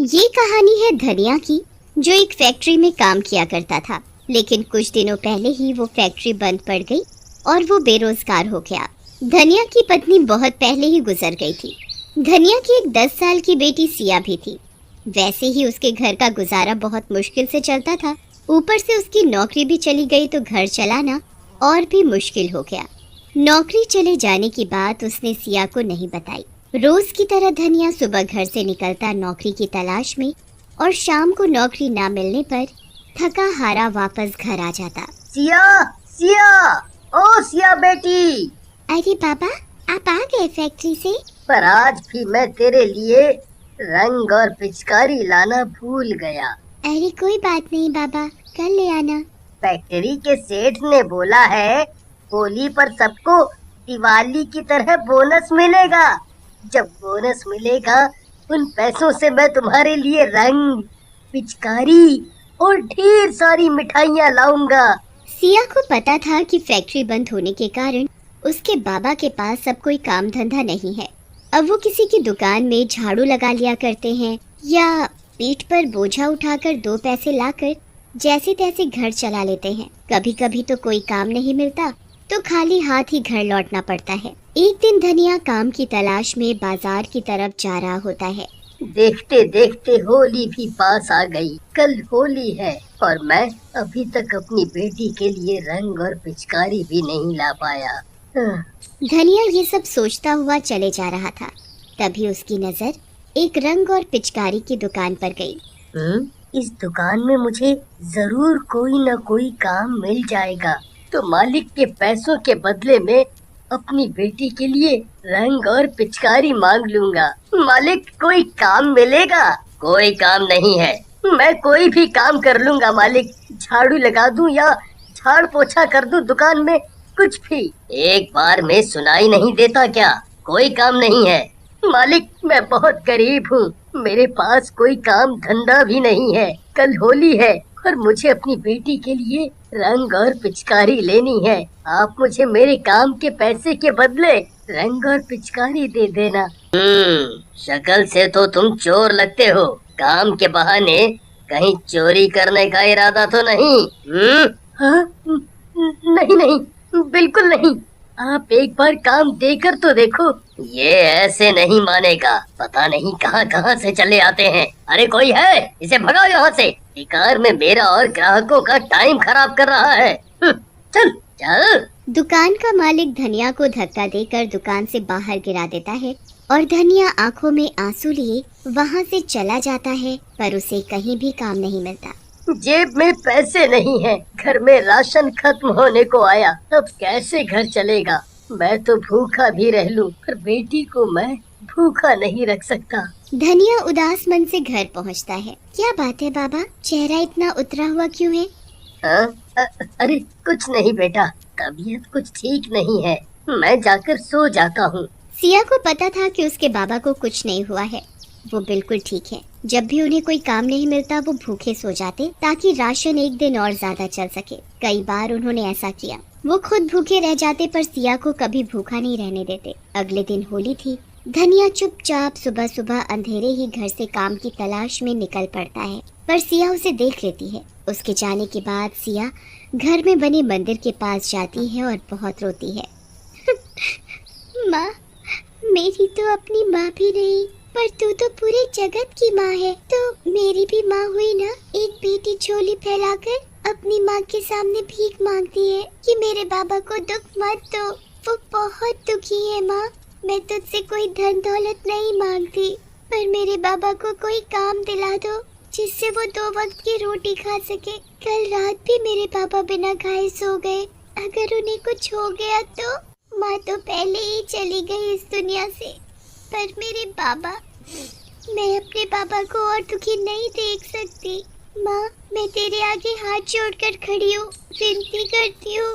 ये कहानी है धनिया की, जो एक फैक्ट्री में काम किया करता था। लेकिन कुछ दिनों पहले ही वो फैक्ट्री बंद पड़ गई और वो बेरोजगार हो गया। धनिया की पत्नी बहुत पहले ही गुजर गई थी। धनिया की एक 10 साल की बेटी सिया भी थी। वैसे ही उसके घर का गुजारा बहुत मुश्किल से चलता था। ऊपर से उसकी नौकरी भी चली गई तो घर चलाना और भी मुश्किल हो गया। नौकरी चले जाने की बात उसने सिया को नहीं बताई। रोज की तरह धनिया सुबह घर से निकलता नौकरी की तलाश में और शाम को नौकरी ना मिलने पर थका हारा वापस घर आ जाता। सिया, सिया, ओ सिया बेटी। अरे बाबा, आप आ गए फैक्ट्री से? पर आज भी मैं तेरे लिए रंग और पिचकारी लाना भूल गया। अरे कोई बात नहीं बाबा, कल ले आना। फैक्ट्री के सेठ ने बोला है होली पर सबको दिवाली की तरह बोनस मिलेगा। जब बोनस मिलेगा उन पैसों से मैं तुम्हारे लिए रंग, पिचकारी और ढेर सारी मिठाइयाँ लाऊंगा। सिया को पता था कि फैक्ट्री बंद होने के कारण उसके बाबा के पास अब कोई काम धंधा नहीं है। अब वो किसी की दुकान में झाड़ू लगा लिया करते हैं या पीठ पर बोझा उठाकर 2 पैसे लाकर जैसे तैसे घर चला लेते हैं। कभी कभी तो कोई काम नहीं मिलता तो खाली हाथ ही घर लौटना पड़ता है। एक दिन धनिया काम की तलाश में बाजार की तरफ जा रहा होता है। देखते देखते होली भी पास आ गई। कल होली है और मैं अभी तक अपनी बेटी के लिए रंग और पिचकारी भी नहीं ला पाया। धनिया ये सब सोचता हुआ चले जा रहा था। तभी उसकी नजर एक रंग और पिचकारी की दुकान पर गई। इस दुकान में मुझे जरूर कोई न कोई काम मिल जाएगा, तो मालिक के पैसों के बदले में अपनी बेटी के लिए रंग और पिचकारी मांग लूंगा। मालिक, कोई काम मिलेगा? कोई काम नहीं है, मैं कोई भी काम कर लूंगा मालिक। झाड़ू लगा दूं या झाड़ पोछा कर दूं दुकान में, कुछ भी। एक बार में सुनाई नहीं देता क्या? कोई काम नहीं है मालिक, मैं बहुत गरीब हूँ, मेरे पास कोई काम धंधा भी नहीं है। कल होली है और मुझे अपनी बेटी के लिए रंग और पिचकारी लेनी है। आप मुझे मेरे काम के पैसे के बदले रंग और पिचकारी दे देना। शक्ल से तो तुम चोर लगते हो। काम के बहाने कहीं चोरी करने का इरादा तो नहीं? हाँ? नहीं नहीं, बिल्कुल नहीं। आप एक बार काम देकर तो देखो। ये ऐसे नहीं मानेगा, पता नहीं कहाँ कहाँ से चले आते हैं। अरे कोई है? इसे भगाओ यहाँ से। बेकार में मेरा और ग्राहकों का टाइम खराब कर रहा है। चल चल। दुकान का मालिक धनिया को धक्का देकर दुकान से बाहर गिरा देता है और धनिया आंखों में आंसू लिए वहाँ से चला जाता है, पर उसे कहीं भी काम नहीं मिलता। जेब में पैसे नहीं है, घर में राशन खत्म होने को आया, अब कैसे घर चलेगा? मैं तो भूखा भी रह लूं, पर बेटी को मैं भूखा नहीं रख सकता। धनिया उदास मन से घर पहुंचता है। क्या बात है बाबा, चेहरा इतना उतरा हुआ क्यों है? अरे कुछ नहीं बेटा, तबीयत कुछ ठीक नहीं है, मैं जाकर सो जाता हूँ। सिया को पता था कि उसके बाबा को कुछ नहीं हुआ है, वो बिल्कुल ठीक है। जब भी उन्हें कोई काम नहीं मिलता वो भूखे सो जाते ताकि राशन एक दिन और ज्यादा चल सके। कई बार उन्होंने ऐसा किया। वो खुद भूखे रह जाते पर सिया को कभी भूखा नहीं रहने देते। अगले दिन होली थी। धनिया चुपचाप सुबह सुबह अंधेरे ही घर से काम की तलाश में निकल पड़ता है, पर सिया उसे देख लेती है। उसके जाने के बाद सिया घर में बने मंदिर के पास जाती है और बहुत रोती है। माँ, मेरी तो अपनी माँ भी नहीं, पर तू तो पूरे जगत की माँ है, तो मेरी भी माँ हुई ना। एक बेटी झोली फैलाकर अपनी माँ के सामने भीख मांगती है कि मेरे बाबा को दुख मत दो, वो बहुत दुखी है। माँ, मैं तुझसे कोई धन दौलत नहीं मांगती, पर मेरे बाबा को कोई काम दिला दो जिससे वो 2 वक्त की रोटी खा सके। कल रात भी मेरे पापा बिना खाए सो गए। अगर उन्हें कुछ हो गया तो? माँ तो पहले ही चली गई इस दुनिया से, पर मेरे बाबा, मैं अपने पापा को और दुखी नहीं देख सकती। माँ, मैं तेरे आगे हाथ जोड़कर खड़ी हूँ, विनती करती हूँ,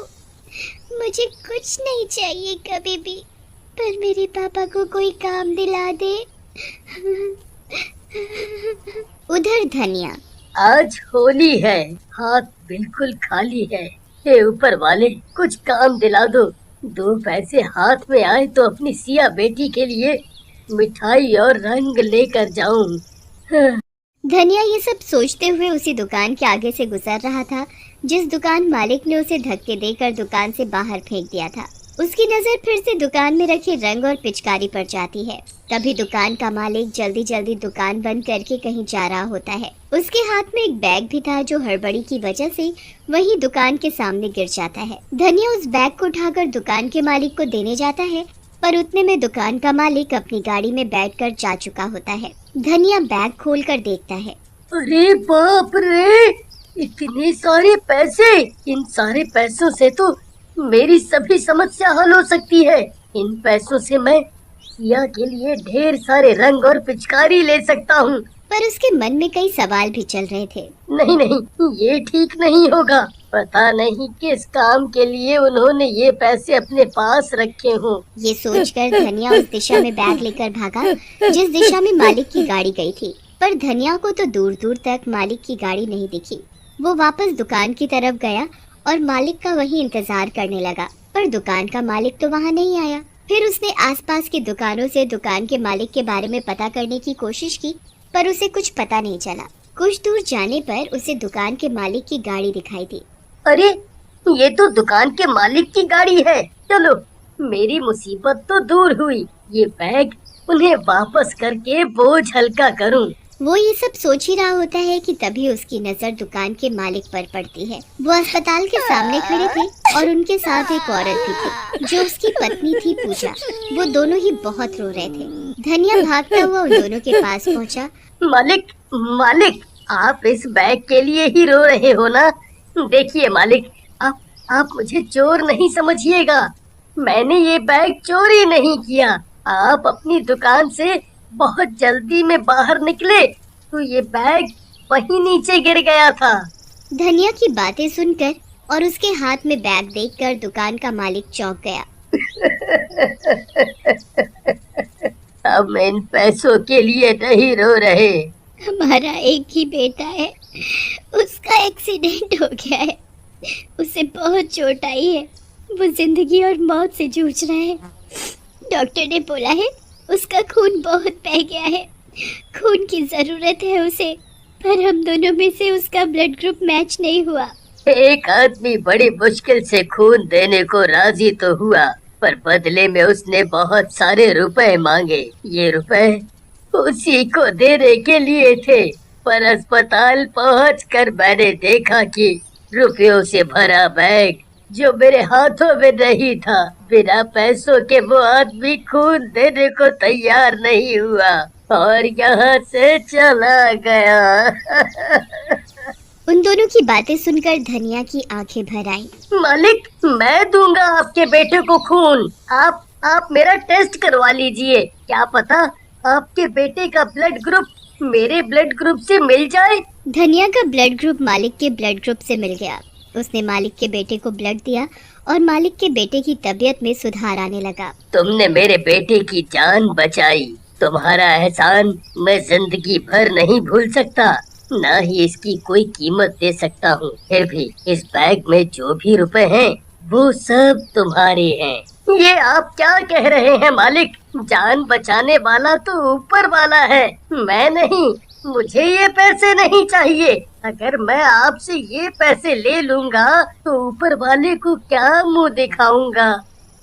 मुझे कुछ नहीं चाहिए कभी भी, पर मेरे पापा को कोई काम दिला दे। उधर धनिया। आज होली है, हाथ बिल्कुल खाली है। हे ऊपर वाले, कुछ काम दिला दो। 2 पैसे हाथ में आए तो अपनी सिया बेटी के लिए मिठाई और रंग लेकर जाऊं। धनिया ये सब सोचते हुए उसी दुकान के आगे से गुजर रहा था जिस दुकान मालिक ने उसे धक्के देकर दुकान से बाहर फेंक दिया था। उसकी नजर फिर से दुकान में रखे रंग और पिचकारी पर जाती है। तभी दुकान का मालिक जल्दी जल्दी दुकान बंद करके कहीं जा रहा होता है। उसके हाथ में एक बैग भी था जो हड़बड़ी की वजह से वही दुकान के सामने गिर जाता है। धनिया उस बैग को उठाकर दुकान के मालिक को देने जाता है, पर उतने में दुकान का मालिक अपनी गाड़ी में बैठकर जा चुका होता है। धनिया बैग खोलकर देखता है। अरे बाप रे, इतने सारे पैसे! इन सारे पैसों से तो मेरी सभी समस्या हल हो सकती है। इन पैसों से मैं सिया के लिए ढेर सारे रंग और पिचकारी ले सकता हूँ। पर उसके मन में कई सवाल भी चल रहे थे। नहीं नहीं, ये ठीक नहीं होगा। पता नहीं किस काम के लिए उन्होंने ये पैसे अपने पास रखे हों। ये सोचकर धनिया उस दिशा में बैग लेकर भागा जिस दिशा में मालिक की गाड़ी गई थी। पर धनिया को तो दूर दूर तक मालिक की गाड़ी नहीं दिखी। वो वापस दुकान की तरफ गया और मालिक का वही इंतजार करने लगा, पर दुकान का मालिक तो वहाँ नहीं आया। फिर उसने आसपास की दुकानों से दुकान के मालिक के बारे में पता करने की कोशिश की, पर उसे कुछ पता नहीं चला। कुछ दूर जाने पर उसे दुकान के मालिक की गाड़ी दिखाई दी। अरे, ये तो दुकान के मालिक की गाड़ी है। चलो, मेरी मुसीबत तो दूर हुई। ये बैग उन्हें वापस करके बोझ हल्का करूं। वो ये सब सोच ही रहा होता है कि तभी उसकी नजर दुकान के मालिक पर पड़ती है। वो अस्पताल के सामने खड़े थे और उनके साथ एक औरत भी थी जो उसकी पत्नी थी पूजा। वो दोनों ही बहुत रो रहे थे। धनिया भागता हुआ उन दोनों के पास पहुंचा। मालिक, मालिक, आप इस बैग के लिए ही रो रहे हो ना? देखिए मालिक, आप मुझे चोर नहीं समझिएगा। मैंने ये बैग चोरी नहीं किया। आप अपनी दुकान से बहुत जल्दी में बाहर निकले तो ये बैग वहीं नीचे गिर गया था। धनिया की बातें सुनकर और उसके हाथ में बैग देखकर दुकान का मालिक चौंक गया। हम इन पैसों के लिए नहीं रो रहे। हमारा एक ही बेटा है, उसका एक्सीडेंट हो गया है। उसे बहुत चोट आई है। वो जिंदगी और मौत से जूझ रहा है। डॉक्टर ने बोला है उसका खून बहुत बह गया है। खून की जरूरत है उसे, पर हम दोनों में से उसका ब्लड ग्रुप मैच नहीं हुआ। एक आदमी बड़ी मुश्किल से खून देने को राजी तो हुआ, पर बदले में उसने बहुत सारे रुपए मांगे। ये रुपए उसी को देने के लिए थे, पर अस्पताल पहुंचकर मैंने देखा कि रुपयों से भरा बैग जो मेरे हाथों में नहीं था, बिना पैसों के वो आदमी खून देने को तैयार नहीं हुआ और यहाँ से चला गया। उन दोनों की बातें सुनकर धनिया की आंखें भर आईं। मालिक, मैं दूंगा आपके बेटे को खून। आप मेरा टेस्ट करवा लीजिए। क्या पता आपके बेटे का ब्लड ग्रुप मेरे ब्लड ग्रुप से मिल जाए। धनिया का ब्लड ग्रुप मालिक के ब्लड ग्रुप से मिल गया। उसने मालिक के बेटे को ब्लड दिया और मालिक के बेटे की तबीयत में सुधार आने लगा। तुमने मेरे बेटे की जान बचाई। तुम्हारा एहसान मैं जिंदगी भर नहीं भूल सकता, ना ही इसकी कोई कीमत दे सकता हूँ। फिर भी इस बैग में जो भी रुपए हैं वो सब तुम्हारे हैं। ये आप क्या कह रहे हैं मालिक? जान बचाने वाला तो ऊपर वाला है, मैं नहीं। मुझे ये पैसे नहीं चाहिए। अगर मैं आपसे ये पैसे ले लूंगा तो ऊपर वाले को क्या मुंह दिखाऊंगा?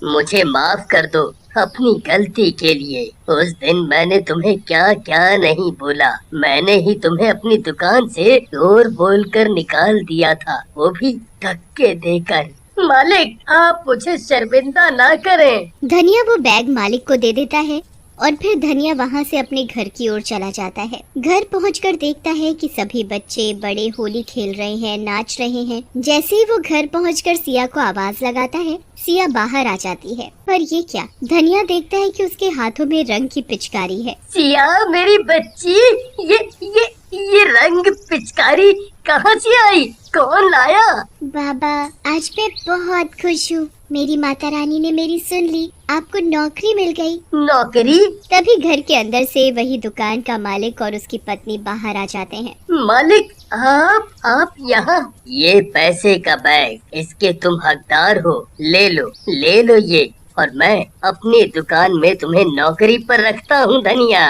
मुझे माफ कर दो अपनी गलती के लिए। उस दिन मैंने तुम्हें क्या क्या नहीं बोला। मैंने ही तुम्हें अपनी दुकान से चोर बोलकर निकाल दिया था, वो भी धक्के देकर। मालिक, आप मुझे शर्मिंदा ना करें। धनिया वो बैग मालिक को दे देता है और फिर धनिया वहाँ से अपने घर की ओर चला जाता है। घर पहुंचकर देखता है कि सभी बच्चे बड़े होली खेल रहे हैं, नाच रहे हैं। जैसे ही वो घर पहुंचकर सिया को आवाज लगाता है, सिया बाहर आ जाती है। पर ये क्या? धनिया देखता है कि उसके हाथों में रंग की पिचकारी है। सिया मेरी बच्ची, ये रंग पिचकारी कहाँ से आई? कौन लाया? बाबा, आज मैं बहुत खुश हूँ। मेरी माता रानी ने मेरी सुन ली। आपको नौकरी मिल गई। नौकरी? तभी घर के अंदर से वही दुकान का मालिक और उसकी पत्नी बाहर आ जाते हैं। मालिक, आप यहाँ? ये पैसे का बैग, इसके तुम हकदार हो। ले लो ये, और मैं अपनी दुकान में तुम्हें नौकरी पर रखता हूँ धनिया।